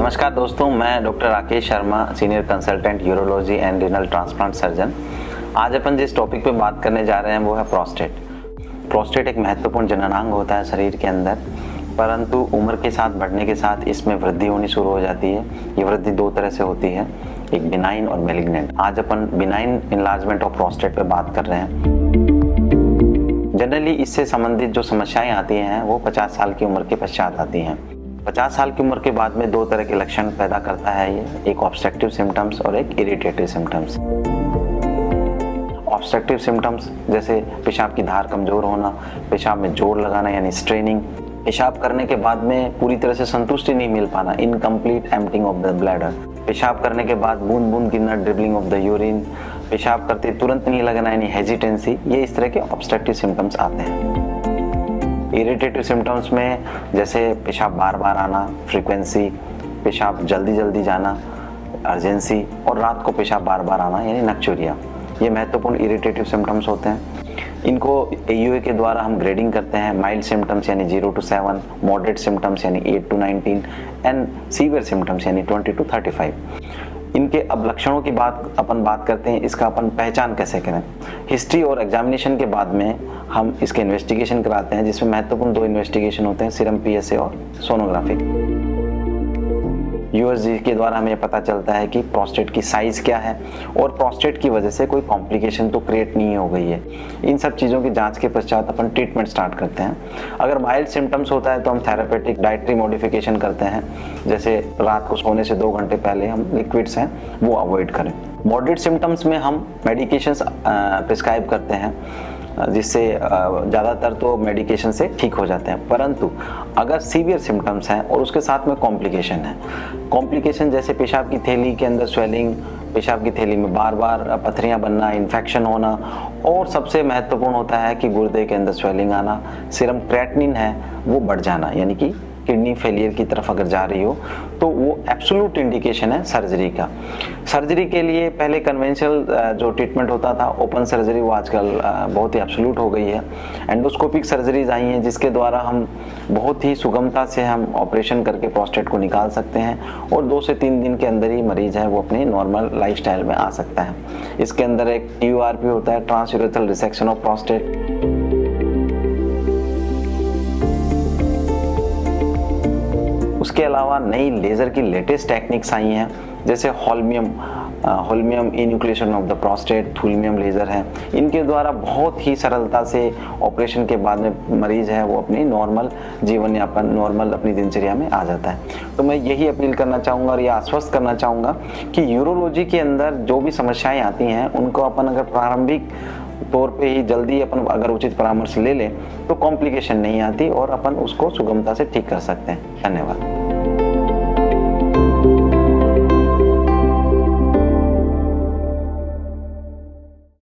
नमस्कार दोस्तों, मैं doctor Rakesh Sharma, senior consultant urology and renal transplant surgeon. आज अपन जिस टॉपिक पे बात करने जा रहे हैं वो है प्रोस्टेट। प्रोस्टेट एक महत्वपूर्ण जननांग होता है शरीर के अंदर, परंतु उम्र के साथ बढ़ने के साथ इसमें वृद्धि होनी शुरू हो जाती है। ये वृद्धि दो तरह से होती है, एक बिनाइन और मैलिग्नेंट। आज अपन बिनाइन इनलार्जमेंट ऑफ प्रोस्टेट पे बात कर रहे हैं। जनरली इससे संबंधित जो समस्याएं आती हैं वो 50 साल की उम्र के पश्चात आती हैं। 50 साल की उम्र के बाद में दो तरह के लक्षण पैदा करता है ये, एक ऑब्स्ट्रक्टिव सिम्टम्स और एक इरिटेटिव सिम्टम्स। ऑब्स्ट्रक्टिव सिम्टम्स जैसे पेशाब की धार कमजोर होना, पेशाब में जोर लगाना यानी स्ट्रेनिंग, पेशाब करने के बाद में पूरी तरह से संतुष्टि नहीं मिल पाना, incomplete emptying of the bladder, पेशाब करने के बाद बूंद बूंद गिरना, ड्रिबलिंग ऑफ द यूरिन, पेशाब करते तुरंत नहीं लगना यानी हेजिटेंसी, ये इस तरह के ऑब्स्ट्रक्टिव सिम्टम्स आते हैं। इरिटेटिव सिम्टम्स में जैसे पेशाब बार बार आना, फ्रीक्वेंसी, पेशाब जल्दी जल्दी जाना, अर्जेंसी और रात को पेशाब बार बार आना यानी नक्चूरिया, ये महत्वपूर्ण इरिटेटिव सिम्टम्स होते हैं। इनको AUA के द्वारा हम ग्रेडिंग करते हैं, माइल्ड सिम्टम्स यानी 0 to 7, मॉडरेट सिम्टम्स यानी 8 to 19 एंड सीवियर सिम्टम्स यानी 20 to 35। इनके अब लक्षणों की अपन बात करते हैं, इसका अपन पहचान कैसे करें। हिस्ट्री और एग्जामिनेशन के बाद में हम इसके इन्वेस्टिगेशन कराते हैं, जिसमें महत्वपूर्ण दो इन्वेस्टिगेशन होते हैं, सीरम PSA और सोनोग्राफी। USG के द्वारा हमें पता चलता है कि प्रोस्टेट की साइज क्या है और प्रोस्टेट की वजह से कोई कॉम्प्लिकेशन तो क्रिएट नहीं हो गई है। इन सब चीज़ों की जांच के पश्चात अपन ट्रीटमेंट स्टार्ट करते हैं। अगर माइल्ड सिम्टम्स होता है तो हम थेरापेटिक डाइटरी मॉडिफिकेशन करते हैं, जैसे रात को सोने से 2 घंटे पहले हम लिक्विड्स हैं वो अवॉइड करें। मॉडरेट सिम्टम्स में हम मेडिकेशंस प्रिस्क्राइब करते हैं, जिससे ज़्यादातर तो मेडिकेशन से ठीक हो जाते हैं। परंतु अगर सीवियर सिम्टम्स हैं और उसके साथ में कॉम्प्लिकेशन है, कॉम्प्लिकेशन जैसे पेशाब की थैली के अंदर स्वेलिंग, पेशाब की थैली में बार बार पथरियां बनना, इन्फेक्शन होना, और सबसे महत्वपूर्ण होता है कि गुर्दे के अंदर स्वेलिंग आना, सीरम क्रेटिनिन है वो बढ़ जाना, यानी कि किडनी फेलियर की तरफ अगर जा रही हो तो वो एब्सोल्यूट इंडिकेशन है सर्जरी का। सर्जरी के लिए पहले कन्वेंशनल जो ट्रीटमेंट होता था ओपन सर्जरी, वो आजकल बहुत ही एब्सोल्यूट हो गई है। एंडोस्कोपिक सर्जरीज आई हैं जिसके द्वारा हम बहुत ही सुगमता से हम ऑपरेशन करके प्रोस्टेट को निकाल सकते हैं और 2 से 3 दिन के अंदर ही मरीज है वो अपने नॉर्मल लाइफस्टाइल में आ सकता है। इसके अंदर एक TURP होता है, ट्रांसयूरेथ्रल रिसेक्शन ऑफ प्रोस्टेट। उसके अलावा नई लेज़र की लेटेस्ट टेक्निक्स आई हैं, जैसे holmium enucleation of the prostate, thulium laser है। इनके द्वारा बहुत ही सरलता से ऑपरेशन के बाद में मरीज है वो अपनी नॉर्मल जीवन यापन, नॉर्मल अपनी दिनचर्या में आ जाता है। तो मैं यही अपील करना चाहूँगा और ये आश्वस्त करना चाहूँगा कि यूरोलॉजी के अंदर जो भी समस्याएँ आती हैं उनको अपन अगर प्रारंभिक तौर पे ही जल्दी अपन अगर उचित परामर्श ले लें तो कॉम्प्लिकेशन नहीं आती और अपन उसको सुगमता से ठीक कर सकते हैं। धन्यवाद।